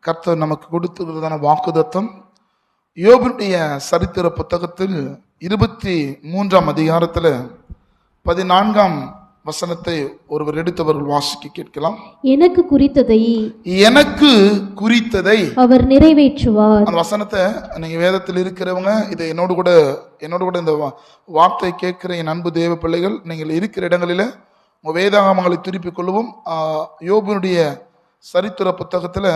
கர்த்தர் நமக்கு கொடுத்திருக்கிறதான வாக்குத்தத்தம் யோபுடைய சரித்திர புத்தகத்தில் 23ஆம் அதிகாரத்தில் 14ஆம் வசனத்தை ஒருவர் எடுத்தவர்கள் வாசிக்க கேட்கலாம். எனக்கு குறித்ததை அவர் நிறைவேற்றுவார். அந்த வசனத்தை நீங்க வேதத்தில் இருக்கிறவங்க இதை என்னோடு கூட இந்த வார்த்தை கேட்கிற என் அன்பு தேவ பிள்ளைகள், நீங்கள் இருக்கிற இடங்களில உங்க வேதாகமங்களை திருப்பிக் கொள்ளவும். யோபுடைய சரித்திர புத்தகத்துல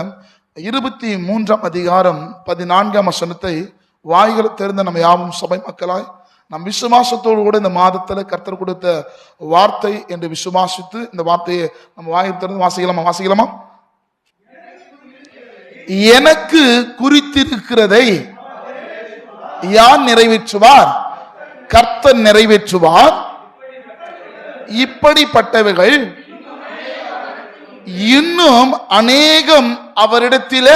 23ஆம் அதிகாரம் 14ஆம் வசனத்தை வாய்களை தெரிந்த நம்ம யாவும் சபை மக்களாய் நம் விசுவாசத்தோடு கூட இந்த மாதத்துல கர்த்தர் கொடுத்த வார்த்தை என்று விசுவாசித்து இந்த வார்த்தையை நம்ம வாயை திறந்து வாசிக்கலாமா? எனக்கு குறித்திருக்கிறதை யார் நிறைவேற்றுவார்? கர்த்தர் நிறைவேற்றுவார். இப்படிப்பட்டவைகள் இன்னும் அநேகம் அவரிடத்தில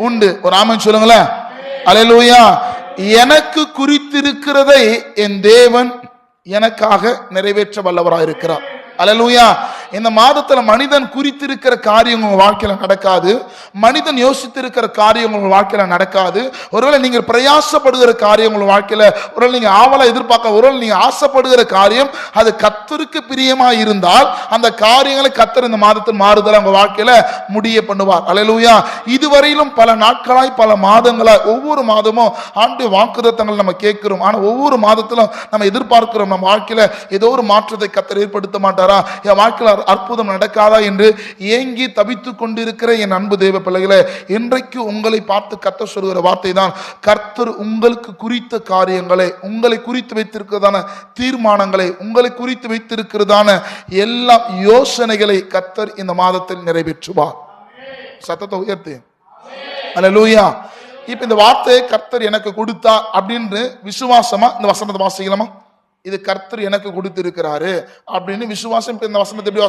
உண்டு. ஒரு ஆமென் சொல்லுங்களேன். அல்லேலூயா. எனக்கு குறித்திருக்கிறதை என் தேவன் எனக்காக நிறைவேற்ற வல்லவராயிருக்கிறார். அல்லேலூயா. இந்த மாதத்துல மனிதன் குறித்திருக்கிற காரியம் உங்க வாழ்க்கையில நடக்காது. மனிதன் யோசித்திருக்கிற காரியம் உங்க வாழ்க்கையில நடக்காது. ஒருவேளை நீங்கள் பிரயாசப்படுகிற காரியம் உங்க வாழ்க்கையில, ஒருவேளை நீங்க ஆவலா எதிர்பார்க்க, ஒருவேளை நீங்க ஆசைப்படுகிற காரியம் அது கர்த்தருக்கு பிரியமா இருந்தால் அந்த காரியங்களை கர்த்தர் இந்த மாதத்தில் மாறுதல் உங்க வாழ்க்கையில முடிய பண்ணுவார். அல்லேலூயா. இதுவரையிலும் பல நாட்களாய் பல மாதங்களாய் ஒவ்வொரு மாதமும் ஆண்டு வாக்குத்தத்தங்கள் நம்ம கேட்கிறோம். ஆனா ஒவ்வொரு மாதத்திலும் நம்ம எதிர்பார்க்கிறோம் நம்ம வாழ்க்கையில ஏதோ ஒரு மாற்றத்தை கர்த்தர் ஏற்படுத்த மாட்டாரா, என் வாழ்க்கையில அற்புதம் நடக்காதா என்று ஏங்கி தவித்துக் கொண்டிருக்கிற என் அன்பு தேவ பிள்ளைகளே, இன்றைக்கு உங்களை பார்த்து கர்த்தர் சொல்கிற வார்த்தை தான், கர்த்தர் உங்களுக்கு குறித்த காரியங்களை, உங்களை குறித்து வைத்திருக்கிறதான தீர்மானங்களை, உங்களை குறித்து வைத்திருக்கிறதான எல்லா யோசனைகளை கர்த்தர் இந்த மாதத்தில் நிறைவேற்றுவார். சத்தத்தை உயர்த்து. அல்லேலூயா. இப்ப இந்த வார்த்தையை கர்த்தர் எனக்கு கொடுத்தா அப்படின்னு விசுவாசமா இந்த வசனத்தை வாசிக்கலாமா? இது கர்த்தர் எனக்கு கொடுத்திருக்கிறாரு அப்படின்னு விசுவாசம். இந்த வசனத்தை எப்படி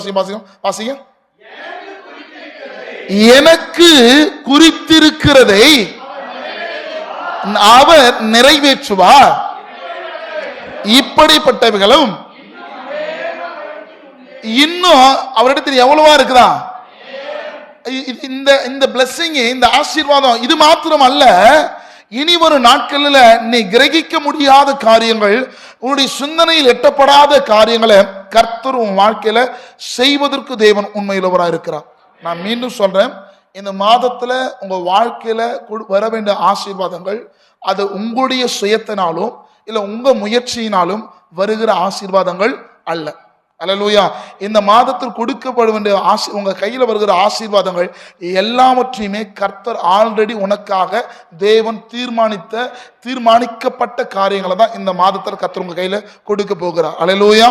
வாசிங்க? எனக்கு குறித்திருக்கிறதை அவர் நிறைவேற்றுவார். இப்படிப்பட்டவைகளும் இன்னும் அவரிடத்தில் எவ்வளவா இருக்குதா? இந்த பிளெஸிங், இந்த ஆசீர்வாதம் இது மாத்திரம் அல்ல, இனி ஒரு நாட்களில் நீ கிரகிக்க முடியாத காரியங்கள், உன்னுடைய சிந்தனையில் எட்டப்படாத காரியங்களை கர்த்தர் உன் வாழ்க்கையில செய்வதற்கு தேவன் உண்மையுள்ளவராக இருக்கிறார். நான் மீண்டும் சொல்றேன், இந்த மாதத்துல உங்க வாழ்க்கையில வர வேண்டிய ஆசீர்வாதங்கள் அது உங்களுடைய சுயத்தினாலும் இல்ல உங்க முயற்சியினாலும் வருகிற ஆசீர்வாதங்கள் அல்ல. அல்லேலூயா. இந்த மாதத்தில் கொடுக்கப்பட வேண்டிய உங்க கையில வருகிற ஆசீர்வாதங்கள் எல்லாவற்றையுமே கர்த்தர் ஆல்ரெடி உனக்காக தேவன் தீர்மானிக்கப்பட்ட காரியங்களை தான் இந்த மாதத்தில் கர்த்தர் உங்க கையில கொடுக்க போகிறார். அல்லேலூயா.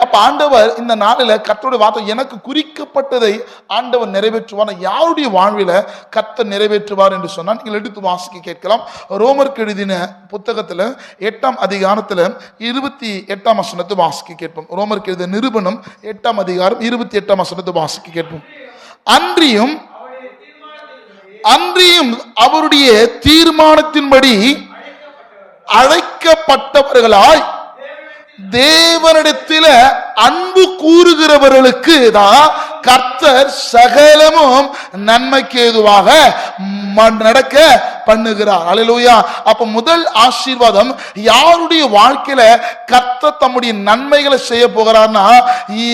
அப்ப ஆண்டவர் இந்த நாளில கர்த்தருடைய வார்த்தை எனக்கு குறிக்கப்பட்டதை ஆண்டவர் நிறைவேற்றுவார். யாருடைய வாழ்வில கர்த்தர் நிறைவேற்றுவார் என்று சொன்னால் நீங்கள் எடுத்து வாசிக்க கேட்கலாம். ரோமருக்கு எழுதின புத்தகத்துல 8ஆம் அதிகாரத்துல 28ஆம் வசனத்தை வாசிக்க கேட்போம். ரோமருக்கு எழுதின நிருபனம் 8ஆம் அதிகாரம் 28ஆம் வசனத்தை வாசிக்க கேட்போம். அன்றியும் அவருடைய தீர்மானத்தின்படி அழைக்கப்பட்டவர்களாய் தேவனிடத்தில அன்பு கூறுகிறவர்களுக்கு தான் கர்த்தர் சகலமும் நன்மைக்கு ஏதுவாக நடக்க பண்ணுகிறார். அல்லேலூயா. அப்ப முதல் ஆசீர்வாதம், யாருடைய வாழ்க்கையில கர்த்தர் தம்முடைய நன்மைகளை செய்ய போகிறார்னா,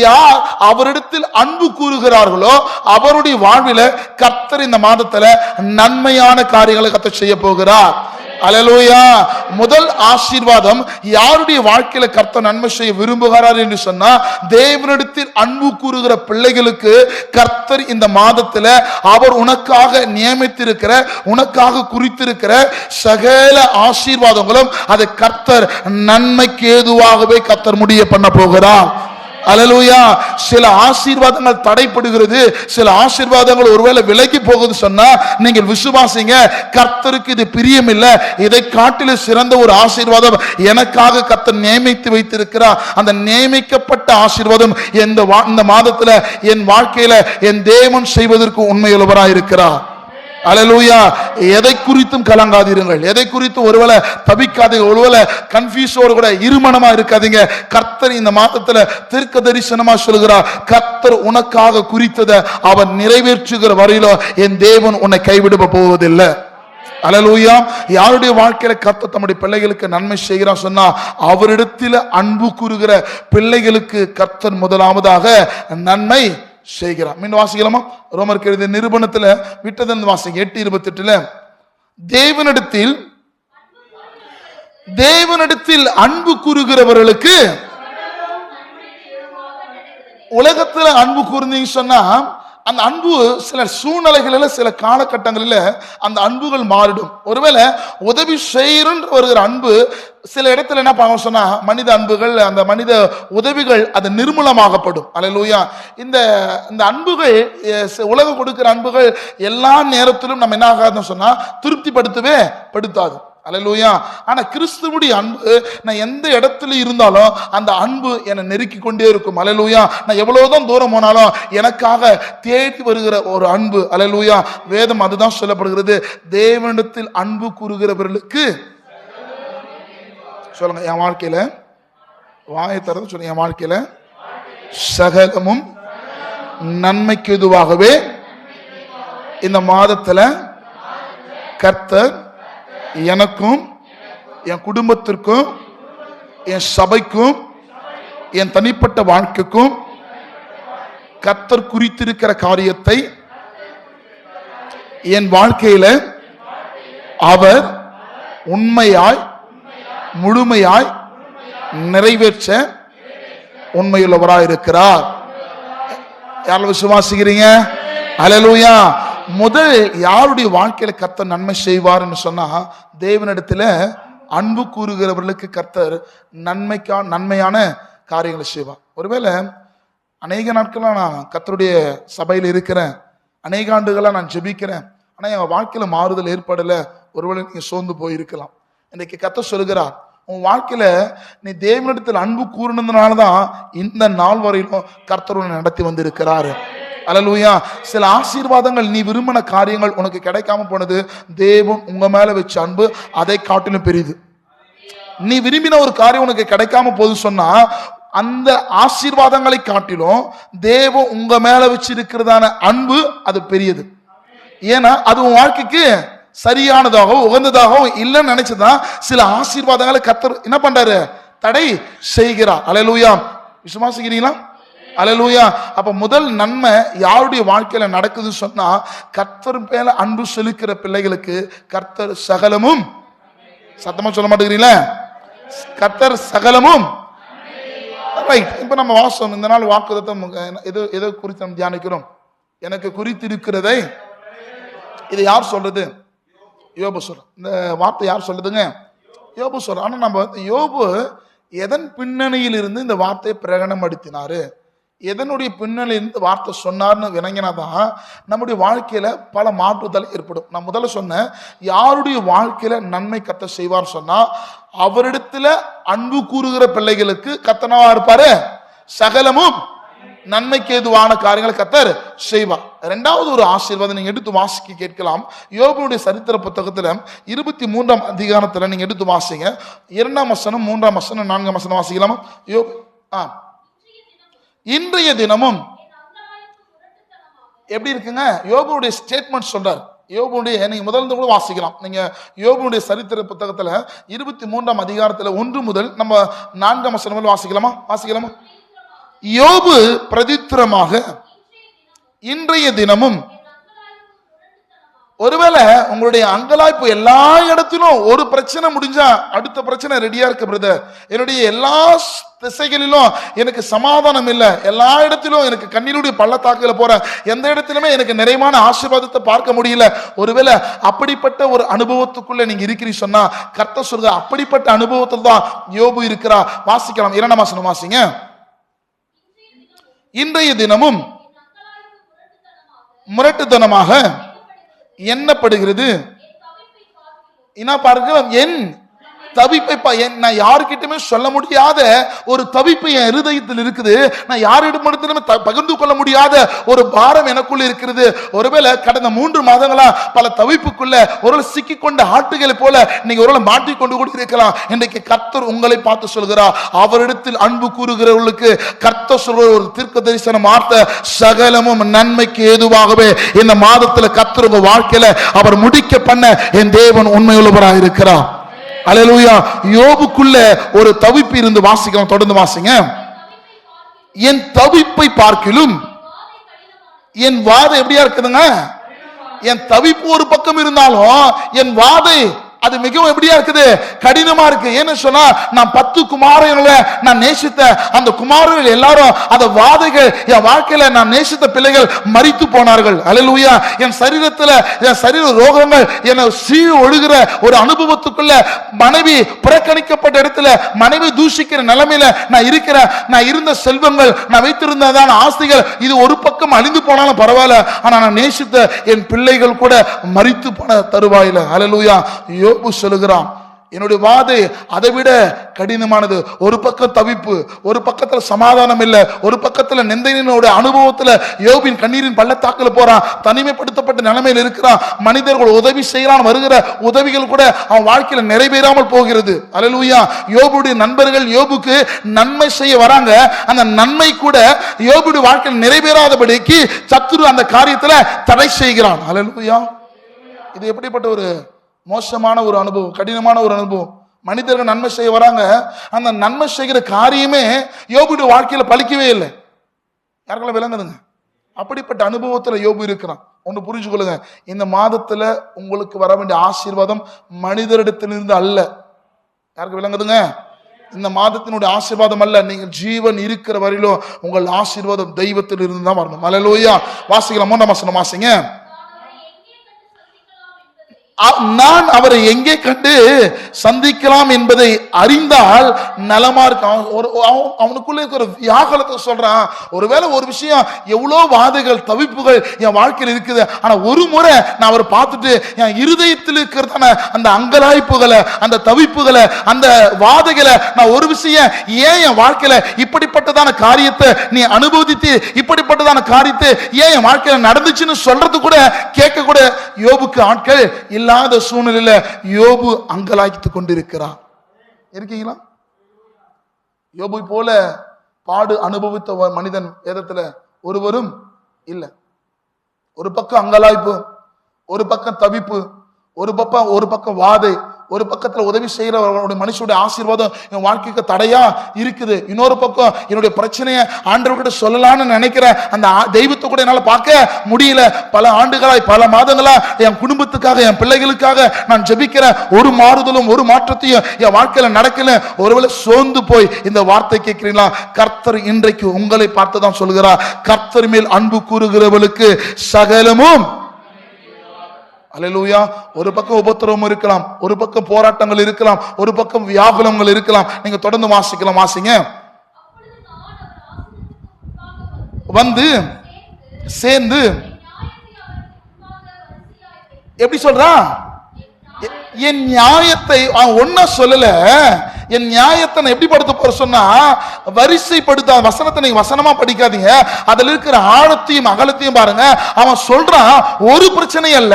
யார் அவரிடத்தில் அன்பு கூறுகிறார்களோ அவருடைய வாழ்வில கர்த்தர் இந்த மாதத்துல நன்மையான காரியங்களை கர்த்தர் செய்ய போகிறார். அல்லேலூயா. முதல் ஆசீர்வாதம், யாருடைய வாழ்க்கையில கர்த்தர் நன்மை செய்ய விரும்புகிறார் என்று சொன்னா, தேவனிடத்தில் அன்பு கூறுகிற பிள்ளைகளுக்கு கர்த்தர் இந்த மாதத்துல அவர் உனக்காக நியமித்திருக்கிற, உனக்காக குறித்திருக்கிற சகல ஆசீர்வாதங்களும் அதை கர்த்தர் நன்மைக்கு ஏதுவாகவே கர்த்தர் முடிய பண்ண போகிறார். அல்லேலூயா. சில ஆசீர்வாதங்கள் தடைப்படுகிறது, சில ஆசீர்வாதங்கள் ஒருவேளை விலகி போகுது சொன்னா நீங்கள் விசுவாசிங்க, கர்த்தருக்கு இது பிரியம் இல்லை, இதை காட்டிலும் சிறந்த ஒரு ஆசீர்வாதம் எனக்காக கர்த்தர் நியமித்து வைத்திருக்கிறார். அந்த நியமிக்கப்பட்ட ஆசீர்வாதம் இந்த மாதத்துல என் வாழ்க்கையில என் தேவன் செய்வதற்கு உண்மையுள்ளவராக இருக்கிறார். அல்லேலூயா. எதை குறித்தும் கலங்காதீர்கள், எதை குறித்து ஒருவேளை தவிக்காதீங்க, ஒருவேளை கன்ஃபியூஸோடு கூட இருமனமா இருக்காதீங்க. கர்த்தர் இந்த மாதத்துல தீர்க்க தரிசனமா சொல்கிறார், கர்த்தர் உனக்காக குறித்ததை அவர் நிறைவேற்றுகிற வரையிலும் என் தேவன் உன்னை கைவிட போவதில்லை. அல்லேலூயா. யாருடைய வாழ்க்கையில கர்த்தர் தம்முடைய பிள்ளைகளுக்கு நன்மை செய்கிறார் சொன்னா, அவரிடத்தில் அன்பு கூறுகிற பிள்ளைகளுக்கு கர்த்தர் முதலாவதாக நன்மை செய்கிறார். மீண்டும் வாசிக்கலாமா? ரோமருக்கு எழுதிய நிருபணத்துல விட்டதன் வாசிங்க 8:28. தேவனிடத்தில் அன்பு கூறுகிறவர்களுக்கு, உலகத்துல அன்பு கூர்ந்தீங்க சொன்னா அந்த அன்பு சில சூழ்நிலைகளில் சில காலகட்டங்களில் அந்த அன்புகள் மாறிடும். ஒருவேளை உதவி செய்யறன்ற வருகிற அன்பு சில இடத்துல என்ன பார்க்க சொன்னா, மனித அன்புகள், அந்த மனித உதவிகள் அது நிர்மூலமாகப்படும். அல்லேலூயா. இந்த அன்புகள், உலகம் கொடுக்கிற அன்புகள் எல்லா நேரத்திலும் நம்ம என்ன ஆகாதுன்னு சொன்னா திருப்திப்படுத்தவே படுத்தாது. அல்லேலூயா. ஆனா கிறிஸ்துவுடைய அன்பு, நான் எந்த இடத்துல இருந்தாலும் அந்த அன்பு என்னை நெருக்கி கொண்டே இருக்கும். அல்லேலூயா. நான் எவ்வளவுதான் தூரம் போனாலும் எனக்காக தேடி வருகிற ஒரு அன்பு. அல்லேலூயா. வேதம் அதுதான் சொல்லப்படுகிறது, தேவனிடத்தில் அன்பு கூறுகிறவர்களுக்கு. சொல்லுங்க, என் வாழ்க்கையில, வாயை திறந்து சொல்லுங்க, என் வாழ்க்கையில சகலமும் நன்மைக்கு எதுவாகவே இந்த மாதத்துல கர்த்தர் எனக்கும் என் குடும்பத்திற்கும் என் சபைக்கும் என் தனிப்பட்ட வாழ்க்கைக்கும் கர்த்தர் குறித்திருக்கிற காரியத்தை என் வாழ்க்கையில அவர் உண்மையாய் முழுமையாய் நிறைவேற்ற உண்மையுள்ளவராய் இருக்கிறார். யாரும் விசுவாசிக்கிறீங்க? அல்லேலூயா. முதல் யாருடைய வாழ்க்கையில கர்த்தர் நன்மை செய்வார்னு சொன்னா, தேவனிடத்துல அன்பு கூறுகிறவர்களுக்கு கர்த்தர் நன்மையான காரியங்களை செய்வார். ஒருவேளை அநேக நாட்களா நான் கர்த்தருடைய சபையில் இருக்கிறேன், அநேக ஆண்டுகளா நான் ஜெபிக்கிறேன், ஆனா என் வாழ்க்கையில மாறுதல் ஏற்படல. ஒருவேளை நீங்க சோர்ந்து போயிருக்கலாம். இன்னைக்கு கர்த்தர் சொல்லுகிறார், உன் வாழ்க்கையில நீ தேவனிடத்தில் அன்பு கூறினதுனாலதான் இந்த நாள் வரையிலும் கர்த்தர் உன்னை நடத்தி வந்திருக்கிறாரு. அல்லேலூயா. சில ஆசீர்வாதங்கள், நீ விரும்பின காரியங்கள் உனக்கு கிடைக்காம போனது, தேவன் உங்க மேல வச்ச அன்பு அதை காட்டிலும் பெரியது. நீ விரும்பின ஒரு காரியம் உனக்கு கிடைக்காம போது சொன்னா, அந்த ஆசீர்வாதங்களை காட்டிலும் தேவன் உங்க மேல வச்சிருக்கிறதான அன்பு அது பெரியது. ஏன்னா அது உன் வாழ்க்கைக்கு சரியானதாகவும் உகந்ததாகவும் இல்லைன்னு நினைச்சதான் சில ஆசீர்வாதங்களை கர்த்தர் என்ன பண்றாரு, தடை செய்கிறார். அல்லேலூயா. விசுவாசிக்கிறீங்களா? அல்லேலூயா. அப்ப முதல் நன்மை யாருடைய வாழ்க்கையில நடக்குதுன்னு சொன்னா, கர்த்தர் மேல அன்பு செலுக்கிற பிள்ளைகளுக்கு கர்த்தர் சகலமும், சத்தமா சொல்ல மாட்டேங்கிறீங்களா, கர்த்தர் சகலமும். இப்ப நம்ம வாசம் இந்த நாள் வாக்குதத்தம் எதை குறித்து நம்ம தியானிக்கிறோம்? எனக்கு குறித்திருக்கிறதை. இது யார் சொல்றது? யோபு சொல்ற. இந்த வார்த்தை யார் சொல்றதுங்க? யோபு சொல்ற. ஆனா நம்ம யோபு எதன் பின்னணியில் இருந்து இந்த வார்த்தையை பிரகடனப்படுத்தினாரு, எதனுடைய பின்னணியிலிருந்து வார்த்தை சொன்னார்னு விளங்கினாதான் நம்முடைய வாழ்க்கையில பல மாற்றுதல் ஏற்படும். நான் முதல்ல சொன்னேன், யாருடைய வாழ்க்கையில நன்மை கர்த்தர் செய்வார் சொன்னா, அவரிடத்துல அன்பு கூறுகிற பிள்ளைகளுக்கு கர்த்தனாவா இருப்பாரு, சகலமும் நன்மைக்கு ஏதுவான காரியங்களை கர்த்தர் செய்வார். இரண்டாவது ஒரு ஆசீர்வாதம் நீங்க எடுத்து வாசிக்க கேட்கலாம். யோபுடைய சரித்திர புத்தகத்துல 23ஆம் அதிகாரத்துல நீங்க எடுத்து வாசிங்க. 2ஆம் வசனம், 3ஆம் வசனம், 4ஆம் வசனம் வாசிக்கலாமா? இன்றைய தினமும் எப்படி இருக்குங்க? யோபுடைய ஸ்டேட்மெண்ட் சொல்றார். யோபுடைய, நீங்க முதல்ல கூட வாசிக்கலாம். நீங்க யோபுடைய சரித்திர புத்தகத்துல 23ஆம் அதிகாரத்துல 1 முதல் நம்ம 4ஆம் வசனம் வாசிக்கலாமா? யோபு பிரதித்திரமாக, இன்றைய தினமும். ஒருவேளை உங்களுடைய அங்கலாய்ப்பு எல்லா இடத்திலும் ஒரு பிரச்சனை முடிஞ்சா அடுத்த பிரச்சனை ரெடியா இருக்கு பிரதர், என்னுடைய எல்லா திசைகளிலும் எனக்கு சமாதானம் இல்லை, எல்லா இடத்திலும் எனக்கு கண்ணீருடைய பள்ளத்தாக்குல போற, எந்த இடத்திலுமே எனக்கு நிறைவான ஆசீர்வாதத்தை பார்க்க முடியல. ஒருவேளை அப்படிப்பட்ட ஒரு அனுபவத்துக்குள்ள நீங்க இருக்கிறீங்க சொன்னா, கர்த்தர் சொல்ற அப்படிப்பட்ட அனுபவத்தில் தான் யோபு இருக்கிறார். வாசிக்கலாம். 2ஆம் வசனம் வாசிங்க. இன்றைய தினமும் முரட்டுத்தனமாக எண்ணப்படுகிறது. என்ன பாருங்க, என் தவிப்பை நான் யாருக்கிட்டுமே சொல்ல முடியாத ஒரு தவிப்பு என் இருதயத்தில் இருக்குது. நான் யாரிடமிடத்திலுமே பகிர்ந்து கொள்ள முடியாத ஒரு பாரம் எனக்குள்ள இருக்கிறது. ஒருவேளை கடந்த 3 மாதங்களா பல தவிப்புக்குள்ள ஒரு சிக்கிக்கொண்ட ஆட்டுகளை போல நீங்க ஒரு மாட்டிக்கொண்டு கூட இருக்கலாம். இன்றைக்கு கர்த்தர் உங்களை பார்த்து சொல்கிறார், அவரிடத்தில் அன்பு கூறுகிறவர்களுக்கு கர்த்தர் சொல்ற ஒரு தீர்க்க தரிசனம் வார்த்தை, சகலமும் நன்மைக்கு ஏதுவாகவே இந்த மாதத்துல கர்த்தர் உங்க வாழ்க்கையில அவர் முடிக்க பண்ண என் தேவன் உண்மையுள்ளவராக இருக்கிறார். அல்லேலூயா. யோபுக்குள்ள ஒரு தவிப்பு இருந்து வாசிக்கலாம். தொடர்ந்து வாசிங்க. என் தவிப்பை பார்க்கிலும் என் வாதை எப்படியா இருக்குதுங்க? என் தவிப்பு ஒரு பக்கம் இருந்தாலும் என் வாதை அது மிகவும் எப்படியா இருக்குது? கடினமா இருக்கு. ஏன்னு சொன்னா நான் 10 குமாரர்களை நான் நேசித்த அந்த குமாரர்கள் எல்லாரும் அந்த வாதைகள் என் வாழ்க்கையில நான் நேசித்த பிள்ளைகள் மரித்து போனார்கள். அல்லேலூயா. என் சரீரத்துல என் சரீர ரோகங்கள் என்னை சீழ் ஒழுகிற ஒரு அனுபவத்துக்குள்ள, மனைவி புறக்கணிக்கப்பட்ட இடத்துல மனைவி தூஷிக்கிற நிலைமையில நான் இருக்கிறேன். நான் இருந்த செல்வங்கள், நான் வைத்திருந்ததான ஆஸ்திகள், இது ஒரு பக்கம் அழிந்து போனாலும் பரவாயில்ல, ஆனா நான் நேசித்த என் பிள்ளைகள் கூட மரித்து போன தருவாயில. அல்லேலூயா. யோபு சொல்லுகிறான், என்னுடைய வாதை அதை விட கடினமானது. ஒரு பக்கம் தவிப்பு, ஒரு பக்கத்துல சமாதானம் இல்ல, ஒரு பக்கத்துல நிந்தையினுடைய அனுபவத்துல யோபின் கண்ணீரின் பள்ளத்தாக்குல போறான், தனிமைப்படுத்தப்பட்ட நிலைமையில் இருக்கிறான். மனிதர்கள் உதவி செய்யறான், வருகிற உதவிகள் கூட அவன் வாழ்க்கையில நிறைவேறாமல் போகிறது. அல்லேலூயா. யோபுடைய நண்பர்கள் யோபுக்கு நன்மை செய்ய வராங்க, அந்த நன்மை கூட யோபுடைய வாழ்க்கையில் நிறைவேறாதபடிக்கு சத்துரு அந்த காரியத்துல தடை செய்கிறான். அல்லேலூயா. இது எப்படிப்பட்ட ஒரு மோசமான ஒரு அனுபவம், கடினமான ஒரு அனுபவம். மனிதர்கள் நன்மை செய்ய வராங்க, அந்த நன்மை செய்கிற காரியமே யோபுடைய வாழ்க்கையில பலிக்கவே இல்லை. யாருக்கெல்லாம் விளங்குதுங்க? அப்படிப்பட்ட அனுபவத்துல யோபு இருக்கிறான். ஒன்று புரிஞ்சு கொள்ளுங்க, இந்த மாதத்துல உங்களுக்கு வர வேண்டிய ஆசீர்வாதம் மனிதரிடத்திலிருந்து அல்ல. யாருக்கு விளங்குதுங்க? இந்த மாதத்தினுடைய ஆசீர்வாதம் அல்ல. நீங்கள் ஜீவன் இருக்கிற வரையிலும் உங்கள் ஆசீர்வாதம் தெய்வத்தில் இருந்து தான் வரணும். அல்லேலூயா. வாசிக்கலாம். 3ஆம் வசனம் வாசிங்க. நான் அவரை எங்கே கண்டு சந்திக்கலாம் என்பதை அறிந்தால் நலமா இருக்கும். அவனுக்குள்ள இருக்கிற வியாகுலத்தை சொல்றான். ஒருவேளை ஒரு விஷயம், எவ்வளோ வாதைகள் தவிப்புகள் என் வாழ்க்கையில் இருக்குது, ஆனா ஒரு முறை நான் அவரை பார்த்துட்டு என் இருதயத்தில் இருக்கிறதான அந்த அங்கலாய்ப்புகளை, அந்த தவிப்புகளை, அந்த வாதைகளை, நான் ஒரு விஷயம், ஏன் என் வாழ்க்கையில இப்படிப்பட்டதான காரியத்தை நீ அனுபவித்து, இப்படிப்பட்டதான காரியத்தை ஏன் என் வாழ்க்கையில நடந்துச்சுன்னு சொல்றது கூட கேட்க கூட யோபுக்கு ஆட்கள் இல்லாத சூழ்நிலையில யோபு அங்கலாய்த்து கொண்டிருக்கிறார். இருக்கீங்களா? யோபு போல பாடு அனுபவித்த மனிதன் வேதத்துல ஒருவரும் இல்லை. ஒரு பக்கம் அங்கலாய்ப்பு, ஒரு பக்கம் தவிப்பு, ஒரு பக்கம் வாதை, ஒரு பக்கத்துல உதவி செய்யற மனுஷனுடைய ஆசீர்வாதம் என் வாழ்க்கைக்கு தடையா இருக்குது. இன்னொரு பக்கம் என்னுடைய பிரச்சனையை ஆண்டவர்கிட்ட சொல்லலாம்னு நினைக்கிறேன், அந்த தெய்வத்தை கூட என்னால பார்க்க முடியல. பல ஆண்டுகளாய், பல மாதங்களா என் குடும்பத்துக்காக, என் பிள்ளைகளுக்காக நான் ஜெபிக்கிறேன். ஒரு மாறுதலும் ஒரு மாற்றத்தையும் என் வாழ்க்கையில நடக்கல. ஒருவேளை சோர்ந்து போய் இந்த வார்த்தை கேட்கிறீங்களா? கர்த்தர் இன்றைக்கு உங்களை பார்த்து தான் சொல்கிறார், கர்த்தர் மேல் அன்பு கூறுகிறவர்களுக்கு சகலமும். அல்லேலூயா. ஒரு பக்கம் உபத்திரவம் இருக்கலாம், ஒரு பக்கம் போராட்டங்கள் இருக்கலாம், ஒரு பக்கம் வியாகுலங்கள் இருக்கலாம். நீங்க தொடர்ந்து வாசிக்கலாம். வாசிங்க. வந்து சேர்ந்து எப்படி சொல்றான்? என் நியாயத்தை ஒன்ன சொல்லல, என் நியாயத்தை எப்படி படுத்த போற சொன்னா, வரிசைப்படுத்த வசனத்தை நீங்க வசனமா படிக்காதீங்க, அதுல இருக்கிற ஆழத்தையும் அகலத்தையும் பாருங்க. அவன் சொல்றான், ஒரு பிரச்சனை அல்ல,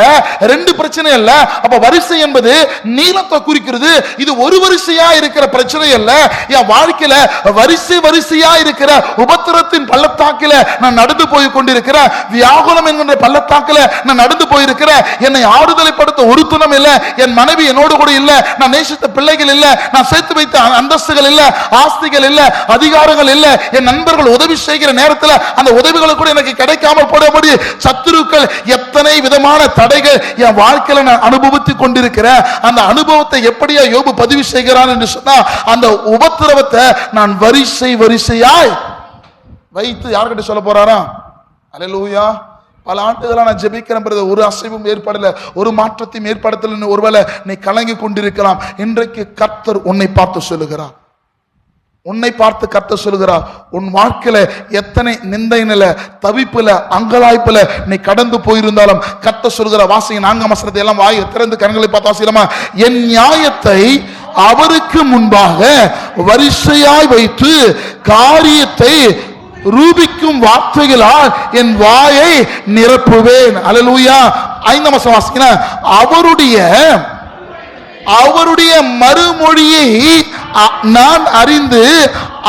2 பிரச்சனை அல்ல. அப்ப வரிசை என்பது நீளத்தை குறிக்கிறது. இது ஒரு வரிசையா இருக்கிற பிரச்சனை அல்ல. என் வாழ்க்கையில வரிசை வரிசையா இருக்கிற உபத்திரத்தின் பள்ளத்தாக்கில நான் நடந்து போய் கொண்டிருக்கிறேன். வியாகுலம் என்கிற பள்ளத்தாக்கில நான் நடந்து போயிருக்கிறேன். என்னை ஆறுதலை படுத்த ஒரு துணம் இல்ல, என் மனைவி என்னோடு கூட இல்ல, நான் நேசித்த பிள்ளைகள் இல்ல, நான் சேர்த்து வைத்த அந்தஸ்துகள் இல்ல, ஆஸ்திகள் இல்ல, அதிகாரங்கள் இல்ல, என் நண்பர்கள் உதவி செய்கிற நேரத்தில் அந்த உதவிகள் கூட எனக்கு கிடைக்காமல் போடபடி சத்துருக்கள் எத்தனை விதமான தடைகள் என் வாழ்க்கையில நான் அனுபவித்துக் கொண்டிருக்கிறேன். அந்த அனுபவத்தை எப்படியா யோபு பதிவு செய்கிறான் என்று சொன்னா, அந்த உபத்திரவத்தை நான் வரிசை வரிசையாய் வைத்து யார்கிட்ட சொல்ல போறாரா? அல்லேலூயா. பல ஆண்டுகளா நான் ஜெபிக்கிறேன், ஒரு அசைவும் ஏற்படல, ஒரு மாற்றத்தையும் ஏற்படுத்தல. ஒருவேளை நீ கலங்கி கொண்டிருக்கலாம். இன்றைக்கு கர்த்தர் உன்னை பார்த்து சொல்லுகிறார், உன்னை பார்த்து கர்த்தர் சொல்லுகிறார், உன் வாழ்க்கையில எத்தனை நிந்தையில, தவிப்புல, அங்கலாய்ப்புல நீ கடந்து போயிருந்தாலும் கர்த்தர் சொல்லுகிறார். வாசிங்க 4ஆம் வசனத்தை எல்லாம் வாய் திறந்து கரங்களை பார்த்து வாசிக்கலாமா? என் நியாயத்தை அவருக்கு முன்பாக வரிசையாய் வைத்து காரியத்தை ரூபிக்கும் வார்த்தைகளால் என் வாயை நிரப்புவேன். அல்லேலூயா. 5ஆம் வசனம் வாசிங்க. அவருடைய மறுமொழியை நான் அறிந்து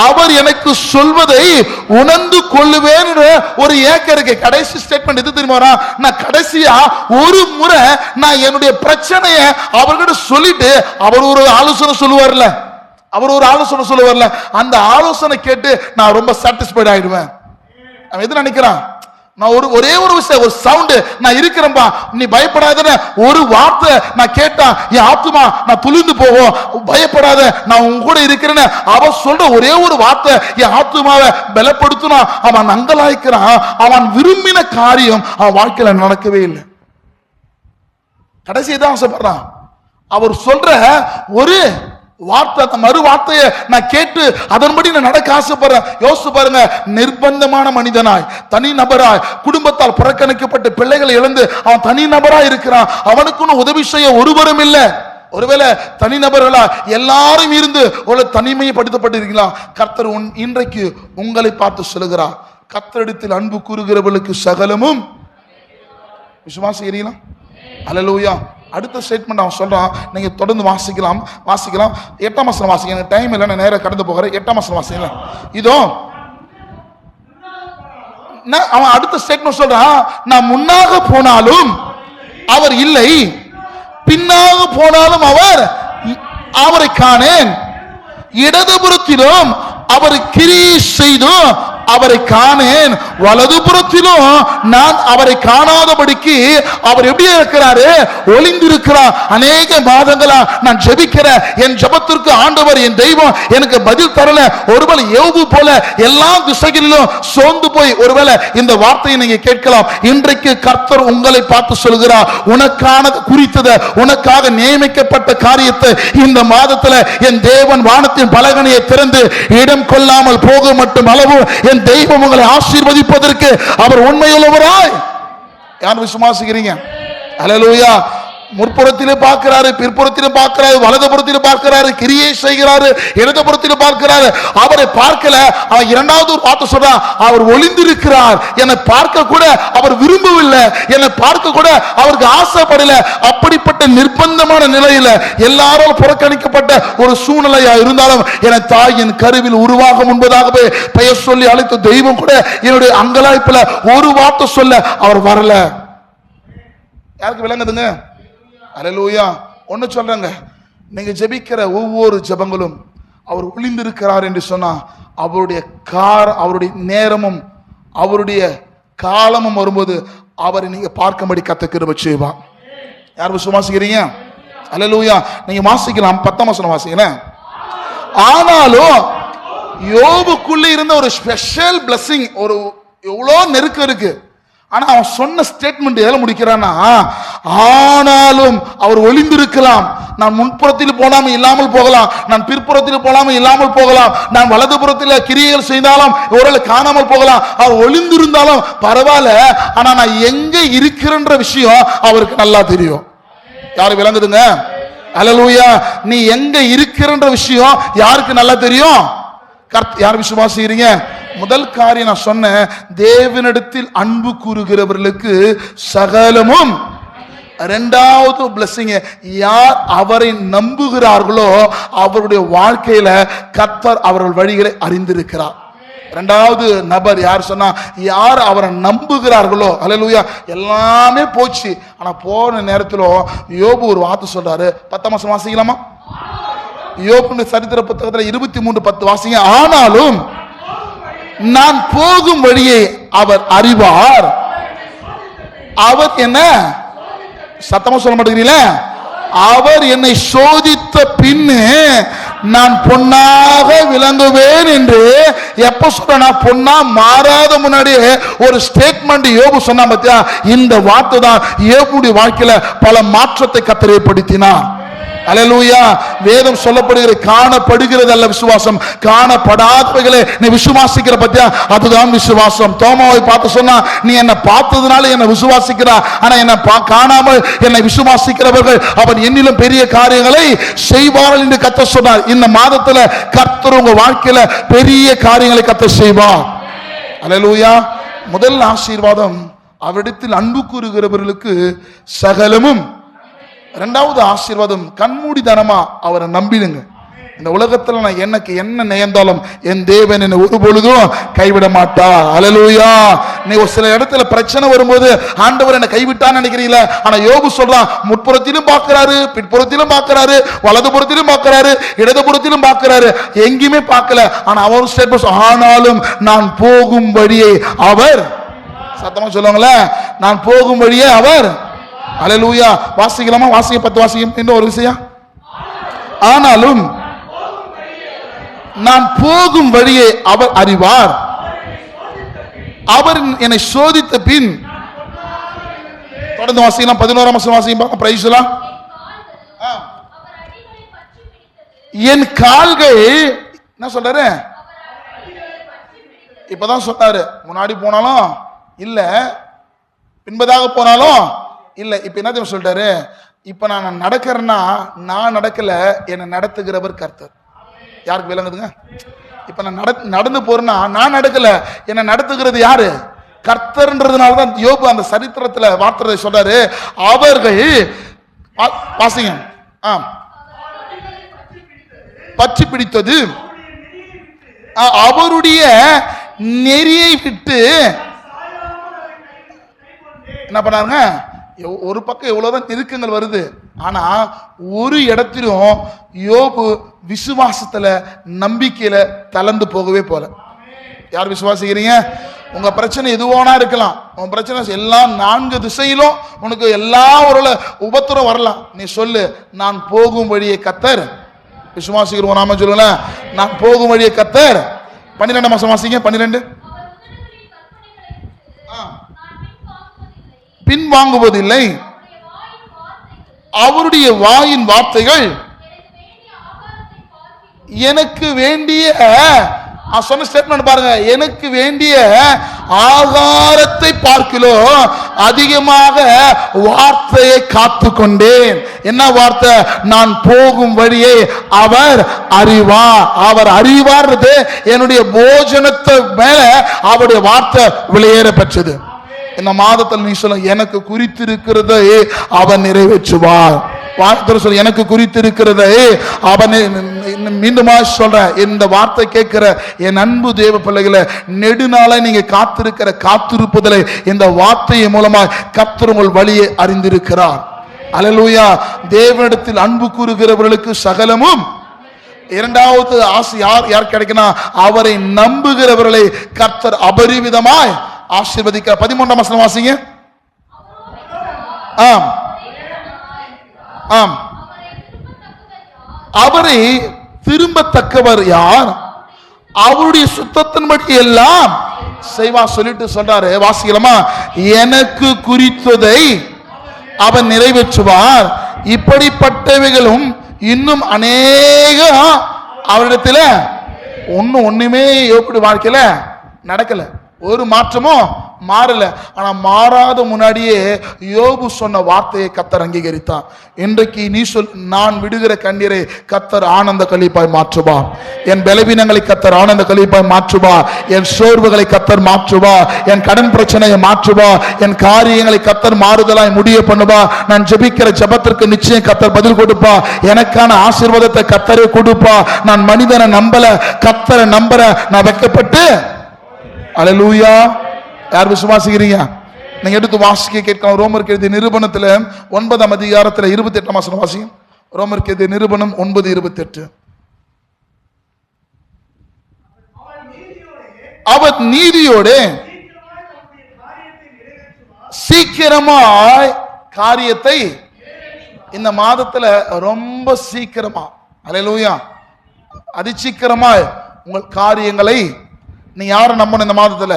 அவர் எனக்கு சொல்வதை உணர்ந்து கொள்ளுவேன். ஒரு ஏக்கம் இருக்கு. கடைசி ஸ்டேட்மெண்ட் எது தெரியுமா? நான் கடைசியா ஒரு முறை நான் என்னுடைய பிரச்சனையை அவர்கிட்ட சொல்லிட்டு அவர் ஒரு ஆலோசனை சொல்லுவார்ல, அந்த ஆலோசனை கேட்டு நான் ரொம்ப சாட்டிஸ்ஃபைட் ஆயிடுவேன். அவன் எது நினைக்கிறான்? நான் ஒரே ஒரு விஷயம், ஒரு சவுண்ட், நான் இருக்கிறேன்பா, நீ பயப்படாத ஒரு வார்த்தை நான் கேட்டா என் ஆத்துமா நான் துளிந்து போவோம், பயப்படாத நான் உன் கூட இருக்கிறேன்னு அவன் சொல்ற ஒரே ஒரு வார்த்தை என் ஆத்துமாவை பலப்படுத்தினா அவன் அங்கலாய்க்கிறான். அவன் விரும்பின காரியம் அவன் வாழ்க்கையில நடக்கவே இல்லை. கடைசி தான் ஆசைப்படுறான். அவர் சொல்ற ஒரு வார்த்தை, அந்த மறு வார்த்தையை நான் கேட்டு அதன்படி நான் நடக்க ஆசைப்படுறேன். யோசிச்சு பாருங்க. நிர்பந்தமான மனிதனாய், தனி நபராய், குடும்பத்தால் புறக்கணிக்கப்பட்ட பிள்ளைகளை இழந்து அவன் தனி நபராய் இருக்கிறான். அவனுக்குன்னு உதவி செய்ய ஒருவரும் இல்லை. ஒருவேளை தனிநபர்களா எல்லாரும் இருந்து ஒரு தனிமையை படுத்தப்பட்டிருக்கலாம். கர்த்தர் இன்றைக்கு உங்களை பார்த்து சொல்லுகிறார், கர்த்தரிடத்தில் அன்பு கூறுகிறவர்களுக்கு சகலமும் விசுவாசிக்கிறீங்களா? அல்லேலூயா. அடுத்த ஸ்டேட்மெண்ட் அவன் சொல்றான். நீங்க தொடர்ந்து வாசிக்கலாம். 8ஆம் வசனம் வாசிக்க. எனக்கு டைம் இல்லை, நான் நேரா கடந்து போகிறேன். 8ஆம் வசனம் வாசிக்கலாம். இதோ அவன் அடுத்த ஸ்டேட்மெண்ட் சொல்றான். நான் முன்னாக போனாலும் அவர் இல்லை, பின்னாக போனாலும் அவரை காணேன், இடதுபுறத்திலும் அவர் கிரியை செய்தும் அவரை காணேன், வலதுபுறத்திலும் நான் அவரை காணாதபடிக்கு அவர் எப்படி இருக்கிறாரு? ஒளிந்திருக்கிறார். அநேக மாதங்களா நான் ஜெபிக்கிறேன், என் ஜெபத்திற்கு ஆண்டவர் என் தெய்வம் எனக்கு பதில் தரல. ஒருவேளை யோபு போல எல்லா திசைகளிலும் சோர்ந்து போய் ஒருவேளை இந்த வார்த்தையை நீங்க கேட்கலாம். இன்றைக்கு கர்த்தர் உங்களை பார்த்து சொல்கிறார், உனக்கான குறித்ததை, உனக்காக நியமிக்கப்பட்ட காரியத்தை இந்த மாதத்துல என் தேவன் வானத்தின் பலகணியை திறந்து இடம் கொள்ளாமல் போக மட்டும் அளவு என் தெய்வம் உங்களை ஆசீர்வதிப்பதற்கு அவர் உண்மையுள்ளவராய். யார் விசுவாசிக்கிறீங்க? அல்லேலூயா. முற்புறத்திலே பார்க்கிறாரு, பிற்புறத்திலும் பார்க்கிறாரு, வலதுபுறத்திலும் பார்க்கிறாரு, கிரியை செய்கிறாரு, இடதுபுறத்திலும் பார்க்கிறாரு. அவரை பார்க்கல. அவன் இரண்டாவது ஒரு வார்த்தை சொல்றான், அவர் ஒளிந்திருக்கிறார். என்னை பார்க்க கூட அவர் விரும்பவில்லை, என்னை பார்க்க கூட அவருக்கு ஆசைப்படல. அப்படிப்பட்ட நிர்பந்தமான நிலையில எல்லாரும் புறக்கணிக்கப்பட்ட ஒரு சூழ்நிலையா இருந்தாலும் என தாய் என் கருவில் உருவாக முன்பதாகவே பெயர் சொல்லி அழைத்த தெய்வம் கூட என்னுடைய அங்கலாய்ப்புல ஒரு வார்த்தை சொல்ல அவர் வரல. யாருக்கு விளங்குதுங்க? அல்லேலூயா. ஒன்னு சொல்றேங்க, நீங்க ஜெபிக்கிற ஒவ்வொரு ஜெபங்களும் அவர் ஒளிந்திருக்கிறார் என்று சொன்னா அவருடைய நேரமும் அவருடைய காலமும் வரும்போது அவரை நீங்க பார்க்கும்படி கர்த்தர் கிருபை செய்வார். யார் விசுவாசிக்கிறீங்க? அல்லேலூயா. நீங்க வாசிக்கலாம். 10ஆம் வசனம் வாசிங்களேன். ஆனாலும் யோபுக்குள்ள இருந்த ஒரு ஸ்பெஷல் பிளஸிங், ஒரு எவ்வளவு நெருக்கம் இருக்கு. ஆனா அவன் சொன்ன ஸ்டேட்மெண்ட் எதில் முடிக்கிறான்னா, ஆனாலும் அவர் ஒளிந்திருக்கலாம், நான் முன்புறத்தில் போனாமல் இல்லாமல் போகலாம், நான் பிற்புறத்தில் போனாமல் இல்லாமல் போகலாம், நான் வலதுபுறத்தில் கிரியைகள் செய்தாலும் ஒருவேளை காணாமல் போகலாம், அவர் ஒளிந்திருந்தாலும் பரவாயில்ல, ஆனா நான் எங்க இருக்கிறன்ற விஷயம் அவருக்கு நல்லா தெரியும். யாரு விளங்குதுங்க? அல்லேலூயா. நீ எங்க இருக்கிறன்ற விஷயம் யாருக்கு நல்லா தெரியும்? யார் விசுவாசிக்கிறீங்க? முதல் காரியம் நான் சொன்னேன், தேவனிடத்தில் அன்பு கூறுகிறவர்களுக்கு சகலமும். இரண்டாவது பிளஸிங், யார் அவரை நம்புகிறார்களோ அவருடைய வாழ்க்கையில கர்த்தர் அவர்கள் வழிகளை அறிந்திருக்கிறார். இரண்டாவது நபர் யார் சொன்னா, யார் அவரை நம்புகிறார்களோ. அல்லேலூயா. எல்லாமே போச்சு. ஆனா போன நேரத்தில் யோபு ஒரு வார்த்தை சொல்றாரு. 10ஆம் வசனம் வாசிக்கலாமா? யோபு சரித்திர புத்தகத்தில் 23:10 வாசிங்க. ஆனாலும் நான் போகும் வழியை அவர் அறிவார், அவர் என்ன சத்தமா சொல்ல மாட்டேங்கிறீங்களே, அவர் என்னை சோதித்த பின்னு நான் பொன்னாக விளங்குவேன் என்று எப்ப சொல்ற, பொன்னா மாறாத முன்னாடியே ஒரு ஸ்டேட்மெண்ட் யோபு சொன்னா பாத்தியா? இந்த வார்த்தை தான் யோபுடைய வாழ்க்கையில பல மாற்றத்தை கர்த்தர் ஏற்படுத்தினார். அல்லேலூயா. வேதம் சொல்லப்படுகிற காணப்படுகிறது அல்ல விசுவாசம், காணப்படாதவைகளை நீ விசுவாசிக்கிற பத்தியா, அதுதான் விசுவாசம். தோமாவை பார்த்து சொன்னா, நீ என்ன பார்த்ததுனால என்ன விசுவாசிக்கிறா, ஆனா என்ன காணாமல் என்னை விசுவாசிக்கிறவர்கள் அவன் என்னிலும் பெரிய காரியங்களை செய்வார்கள் என்று கர்த்தர் சொன்னார். இந்த மாதத்துல கர்த்தர் உங்க வாழ்க்கையில பெரிய காரியங்களை கர்த்தர் செய்வார். அல்லேலூயா. முதல் ஆசீர்வாதம், அவரிடத்தில் அன்பு கூறுகிறவர்களுக்கு சகலமும். இரண்டாவது ஆசீர்வாதம், கண்மூடித்தனமா அவரை நம்பிடுங்க. இந்த உலகத்துல நான் எனக்கு என்ன நேர்ந்தாலும் என் தேவன் என்னை ஒரு பொழுதும் கைவிட மாட்டார். அல்லேலூயா. நீ ஒரு சில இடத்துல பிரச்சனை வரும்போது ஆண்டவர் என்னை கைவிட்டான்னு நினைக்கிறீங்களா, ஆனா யோபு சொல்றான், முற்புறத்திலும் பார்க்கிறாரு, பிற்புறத்திலும் பார்க்கிறாரு, வலதுபுறத்திலும் பார்க்கிறாரு, இடதுபுறத்திலும் பார்க்கிறாரு, எங்கேயுமே பார்க்கல. ஆனா அவர் ஸ்டேட்மெண்ட், ஆனாலும் நான் போகும் வழியை அவர், சத்தமா சொல்லுவாங்களே, நான் போகும் வழியே அவர். அல்லேலூயா. வாசிக்கலாமா? வாசிக்க 10 வாசிக்கும். இன்னும் ஒரு விஷயம், ஆனாலும் நான் போகும் வழியை அவர் அறிவார், அவர் என்னை சோதித்த பின். தொடர்ந்து வாசிக்கலாம். 11ஆம் வசனம் வாசிக்கலாம். பிரைஸ் எல்லாம். என் கால்கள் என்ன சொல்றாரு, இப்பதான் சொன்னாரு, முன்னாடி போனாலும் இல்ல, பின்பதாக போனாலும் இல்ல. இப்ப என்ன சொல்லிட்டாரு, இப்ப நான் நடக்கிறேன்னா நான் நடக்கல, என்னை நடத்துகிறவர் கர்த்தர். யாருக்கு விளங்குதுங்க? இப்ப நான் நடந்து போறேன்னா நான் நடக்கல, என்னை நடத்துகிறது யாரு? கர்த்தர்ன்றதுனாலதான் யோபு அந்த சரித்திரத்துல வார்த்தை சொல்றாரு, அவர்கள் வாசிங்க, பற்றி பிடித்தது அவருடைய நெறியை விட்டு என்ன பண்ணாருங்க. ஒரு பக்கம் எவ்வளவுதான் நெருக்கங்கள் வருது, ஆனா ஒரு இடத்திலும் யோபு விசுவாசத்துல நம்பிக்கையில தளர்ந்து போகவே போல. யார் விசுவாசிக்கிறீங்க? உங்க பிரச்சனை எதுவானா இருக்கலாம், உங்க பிரச்சனை எல்லாம் 4 திசையிலும் உனக்கு எல்லா ஒரு உபத்திரம் வரலாம். நீ சொல்லு, நான் போகும் வழியை கர்த்தர். விசுவாசிக்கிறோம் நாம சொல்லுங்கள, நான் போகும் வழியை கர்த்தர். 12ஆம் வசனம் வாசிங்க. 12. பின்வாங்குவதில்லை, அவருடைய வாயின் வார்த்தைகள் எனக்கு வேண்டிய, சொன்ன ஸ்டேட்மெண்ட் பாருங்க, எனக்கு வேண்டிய ஆகாரத்தை பார்க்கிலும் அதிகமாக வார்த்தையை காத்து கொண்டேன். என்ன வார்த்தை? நான் போகும் வழியை அவர் அறிவார். அவர் அறிவார், என்னுடைய போஜனத்தை மேல அவருடைய வார்த்தை வெளியேற பெற்றது. இந்த மாதத்தில் நீ சொல்ல, எனக்கு குறித்திருக்கிறதை அவன் நிறைவேற்றுவார். வார்த்தை சொல்ல, எனக்கு குறித்திருக்கிறதை அவன். மீண்டுமா சொல்ற, இந்த வார்த்தை கேட்கிற என் அன்பு தேவ பிள்ளைகளை, நெடுநாளை நீங்க காத்திருக்கிற காத்திருப்பதிலே இந்த வார்த்தையின் மூலமா கர்த்தர் உங்கள் வழியை அறிந்திருக்கிறார். அல்லேலூயா. தேவனிடத்தில் அன்பு கூறுகிறவர்களுக்கு சகலமும். இரண்டாவது ஆசை யார் கிடைக்கணும்? அவரை நம்புகிறவர்களை கர்த்தர் அபரிவிதமாய் ஆசீர்வதிக்க. 13ஆம் வசனம் வாசிங்க. ஆம் ஆம். அவரை திரும்பத்தக்கவர் யார்? அவருடைய சுத்தத்தின்படி எல்லாம் செய்வா சொல்லிட்டு சொல்றாரு. வாசிக்கலாமா? எனக்கு குறித்ததை அவன் நிறைவேற்றுவார், இப்படிப்பட்டவைகளும் இன்னும் அநேக அவரிடத்துல. ஒண்ணுமே யோபு வாழ்க்கையில நடக்கல, ஒரு மாற்றமும் மாறல. ஆனா மாறாத முன்னாடியே யோபு சொன்ன வார்த்தையை கர்த்தர் அங்கீகரித்தான். இன்றைக்கு நீ சொல், நான் விடுகிற கண்ணீரை கர்த்தர் ஆனந்த கழிப்பாய் மாற்றுவா, என் பலவீனங்களை கர்த்தர் ஆனந்த கழிப்பாய் மாற்றுவா, என் சோர்வுகளை கர்த்தர் மாற்றுவா, என் கடன் பிரச்சனையை மாற்றுவா, என் காரியங்களை கர்த்தர் மாறுதலாய் முடிய பண்ணுவா. நான் ஜெபிக்கிற ஜெபத்திற்கு நிச்சயம் கர்த்தர் பதில் கொடுப்பா. எனக்கான ஆசீர்வாதத்தை கர்த்தரே கொடுப்பா. நான் மனிதனை நம்பல, கர்த்தரை நம்புற. நான் வெட்கப்பட்டு. அல்லேலூயா. யார் விசுவாசிக்கிறீங்க? நீங்க எடுத்து வாசிக்க கேட்கலாம். ரோமருக்கு எழுதிய நிருபணத்துல 9ஆம் அதிகாரத்துல 28ஆம் வசனம் வாசியும். ரோமருக்கு எழுதிய நிருபணம் 9:28. அவர் நீதியோடு சீக்கிரமாய் காரியத்தை, இந்த மாதத்துல ரொம்ப சீக்கிரமா, அல்லேலூயா, அதிசீக்கிரமாய் உங்கள் காரியங்களை. நீ யாரை நம்பணும் இந்த மாதத்துல?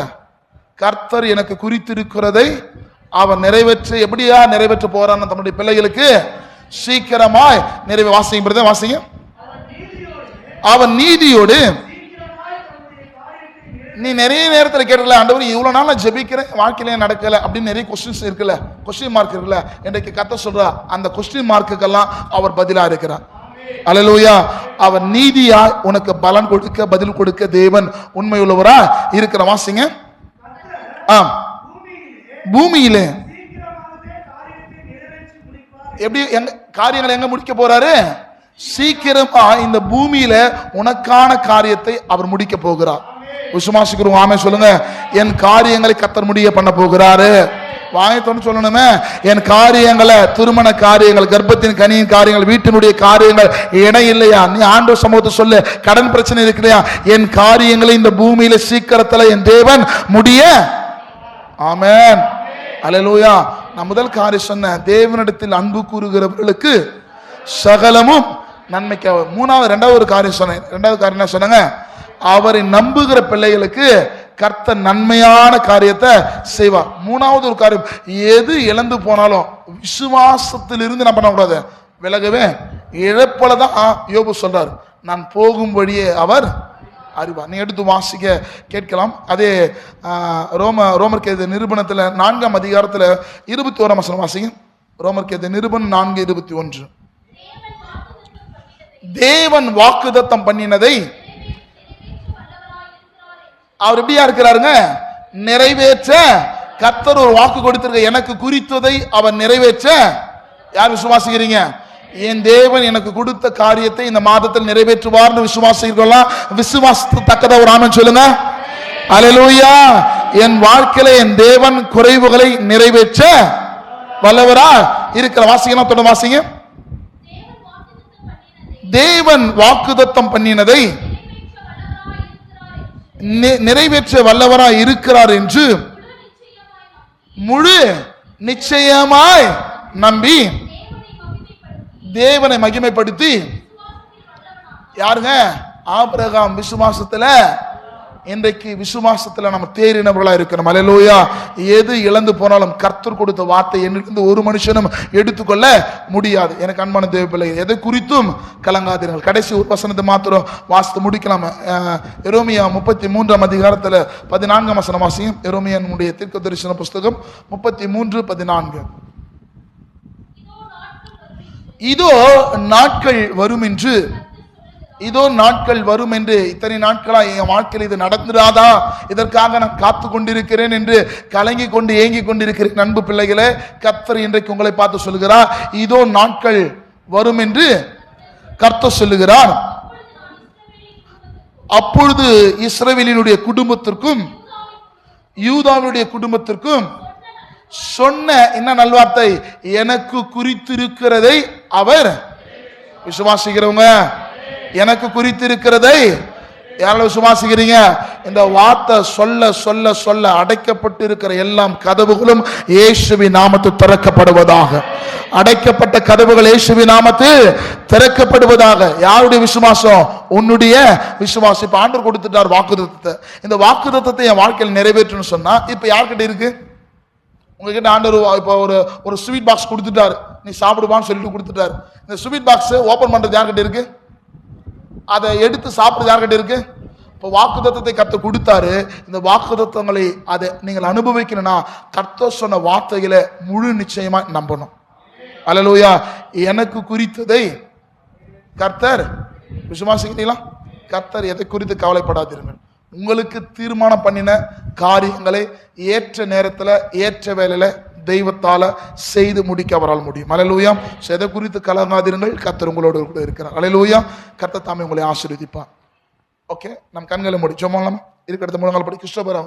கர்த்தர் எனக்கு குறித்திருக்கிறதை அவன் நிறைவேற்ற. எப்படியா நிறைவேற்ற போறான்னு தன்னுடைய பிள்ளைகளுக்கு சீக்கிரமாய் நிறைவே. வாசிங்க பிரதர், வாசிங்க. அவன் நீதியோடு. நீ நிறைய நேரத்தில் கேட்கல, ஆண்டவர் இவ்வளவு நாள் நான் ஜெபிக்கிறேன், வாழ்க்கையிலே நடக்கல அப்படின்னு நிறைய கொஸ்டின்ஸ் இருக்குல்ல, கொஸ்டின் மார்க் இருக்குல்ல. இன்றைக்கு கர்த்தர் சொல்றா, அந்த கொஸ்டின் மார்க்குக்கெல்லாம் அவர் பதிலா இருக்கிறார். அல்லேலூயா. அவர் நீதியாய் உனக்கு பலன் கொடுக்க, பதில் கொடுக்க தேவன் உண்மையுள்ளவரா இருக்கிற. வாசிங்க. பூமியிலே எப்படி காரியங்களை எங்க முடிக்க போறாரு? சீக்கிரமா இந்த பூமியில உனக்கான காரியத்தை அவர் முடிக்க போகிறார். விசுவாசிக்கிறோம், ஆமே சொல்லுங்க. என் காரியங்களை கர்த்தர் முடிய பண்ண போகிறாரு. வாயத்தோன்னு சொல்லணுமே, என் காரியங்களை, திருமண காரியங்கள், கர்ப்பத்தின் கனியின் காரியங்கள், வீட்டினுடைய காரியங்கள் இடம் இல்லையா? நீ ஆண்டவர் சமூகத்தை சொல்லு. கடன் பிரச்சனை இருக்குல்லையா? என் காரியங்களை இந்த பூமியில சீக்கிரத்துல என் தேவன் முடிய. ஆமென், அல்லேலூயா. நான் முதல் காரியம் சொன்ன, தேவனிடத்தில் அன்பு கூறுகிறவர்களுக்கு சகலமும் நன்மைக்காக. ரெண்டாவது ஒரு காரியம் சொன்னேன். ரெண்டாவது காரியம் என்ன சொன்னாங்க? அவரை நம்புகிற பிள்ளைகளுக்கு கர்த்தர் நன்மையான காரியத்தை செய்வார். மூணாவது ஒரு காரியம், எது இழந்து போனாலும் விசுவாசத்திலிருந்து என்ன பண்ணக்கூடாது? விலகவே. இழப்பலதான் யோபு சொல்றாரு, நான் போகும் வழியே அவர் அறிவார். நீ எடுத்து வாசிக்க கேட்கலாம். அதே ரோமர்கேது நிருபணத்துல 4ஆம் அதிகாரத்துல 21ஆம் வசனம் வாசிங்க. ரோமர்கேது நிருபணம் 4:21. தேவன் வாக்குத்தத்தம் பண்ணினதை அவர் எப்படியா இருக்கிறாருங்க? நிறைவேற்ற. கர்த்தர் ஒரு வாக்கு கொடுத்திருக்க, எனக்கு குறித்ததை அவர் நிறைவேற்ற. யார் விசுவாசிக்கிறீங்க? என் தேவன் எனக்கு கொடுத்த காரியத்தை இந்த மாதத்தில் நிறைவேற்றுவார்னு விசுவாசிக்கலாம். விசுவாசத்தக்கத ஒரு ஆமென் சொல்லுங்க. அல்லேலூயா. என் வாழ்க்கையில என் தேவன் குறைவுகளை நிறைவேற்ற வல்லவரா இருக்கிற. வாசிக்கலாம், தொடர்ந்து வாசிங்க. தேவன் வாக்குத்தத்தம் பண்ணினதை நிறைவேற்ற வல்லவராய் இருக்கிறார் என்று முழு நிச்சயமாய் நம்பி தேவனை மகிமைப்படுத்தி. யாருங்க? ஆபிரகாம் விசுவாசத்துல. இன்றைக்கு விசுவாசத்துல நம்ம தேறினவர்களா இருக்கணும். அல்லேலூயா. எது இழந்து போனாலும் கர்த்தர் கொடுத்த வார்த்தை என்னிலிருந்து ஒரு மனுஷனும் எடுத்துக்கொள்ள முடியாது. எனக்கு அன்பான தேவ பிள்ளைகள், எதை குறித்தும் கலங்காதீர்கள். கடைசி ஒரு வசனத்தை மாத்திரம் வாசித்து முடிக்கலாம். எரேமியா 33ஆம் அதிகாரத்துல 14ஆம் வசனம் வாசியும். எரேமியாவுடைய தீர்க்கதரிசன புஸ்தகம் 33:14. இதோ நாட்கள் வரும் என்று, இதோ நாட்கள் வரும் என்று, இத்தனை நாட்களா என் வாழ்க்கையில் இது நடந்துடாதா, இதற்காக நான் காத்து கொண்டிருக்கிறேன் என்று கலங்கி கொண்டு ஏங்கி கொண்டிருக்கிறேன் அன்பு பிள்ளைகளே. கர்த்தர் இன்றைக்கு உங்களை பார்த்து சொல்லுகிறார், இதோ நாட்கள் வரும் என்று கர்த்தர் சொல்லுகிறார். அப்பொழுது இஸ்ரவேலினுடைய குடும்பத்திற்கும் யூதாவினுடைய குடும்பத்திற்கும் சொன்ன என்ன நல்வார்த்தை? எனக்கு குறித்திருக்கிறதை அவர். விசுவாசிக்கிறவங்க, எனக்கு குறித்திருக்கிறதை யாரால விசுவாசிக்கிறீங்க? இந்த வார்த்தை சொல்ல சொல்ல சொல்ல அடைக்கப்பட்டு இருக்கிற எல்லாம் கதவுகளும் இயேசுவின் நாமத்தில் திறக்கப்படுவதாக. அடைக்கப்பட்ட கதவுகள் இயேசுவின் நாமத்தில் திறக்கப்படுவதாக. யாருடைய விசுவாசம்? உன்னுடைய விசுவாசம். இப்ப ஆண்டவர் கொடுத்துட்டார் வாக்குத்தத்தத்தை. இந்த வாக்குத்தத்தத்தை என் வாழ்க்கையில் நிறைவேற்றணும்னு சொன்னா இப்ப யார்கிட்ட இருக்கு? உங்ககிட்ட ஆண்டவர் இப்போ ஒரு ஸ்வீட் பாக்ஸ் கொடுத்துட்டாரு, நீ சாப்பிடுவான்னு சொல்லிட்டு கொடுத்துட்டாரு. இந்த ஸ்வீட் பாக்ஸ் ஓபன் பண்றது யார்கிட்ட இருக்கு? அதை எடுத்து சாப்பிடுறது யார்கிட்ட இருக்கு? இப்போ வாக்குத்தத்தத்தை கர்த்தர் கொடுத்தாரு. இந்த வாக்குத்தத்தங்களை அதை நீங்கள் அனுபவிக்கணும்னா கர்த்தர் சொன்ன வார்த்தைகளை முழு நிச்சயமா நம்பணும். அல்லேலூயா. எனக்கு குறித்ததை கர்த்தர். விசுவாசிக்கிறீங்களா? கர்த்தர் எதை குறித்து கவலைப்படாதீர்கள். உங்களுக்கு தீர்மானம் பண்ணின காரியங்களை ஏற்ற நேரத்தில் ஏற்ற வேலையில தெய்வத்தால செய்து முடிக்க அவரால் முடியும். அல்லேலூயா. எதை குறித்து கலங்காதீர்கள், கர்த்தர் உங்களோடு கூட இருக்கிறார். அல்லேலூயா. கர்த்தர் தாமே உங்களை ஆசீர்வதிப்பார். ஓகே, நம் கண்களை மூடி ஜெபம் பண்ணலாமா? இருக்கிற முழங்கால் படி. கிறிஸ்தோபரா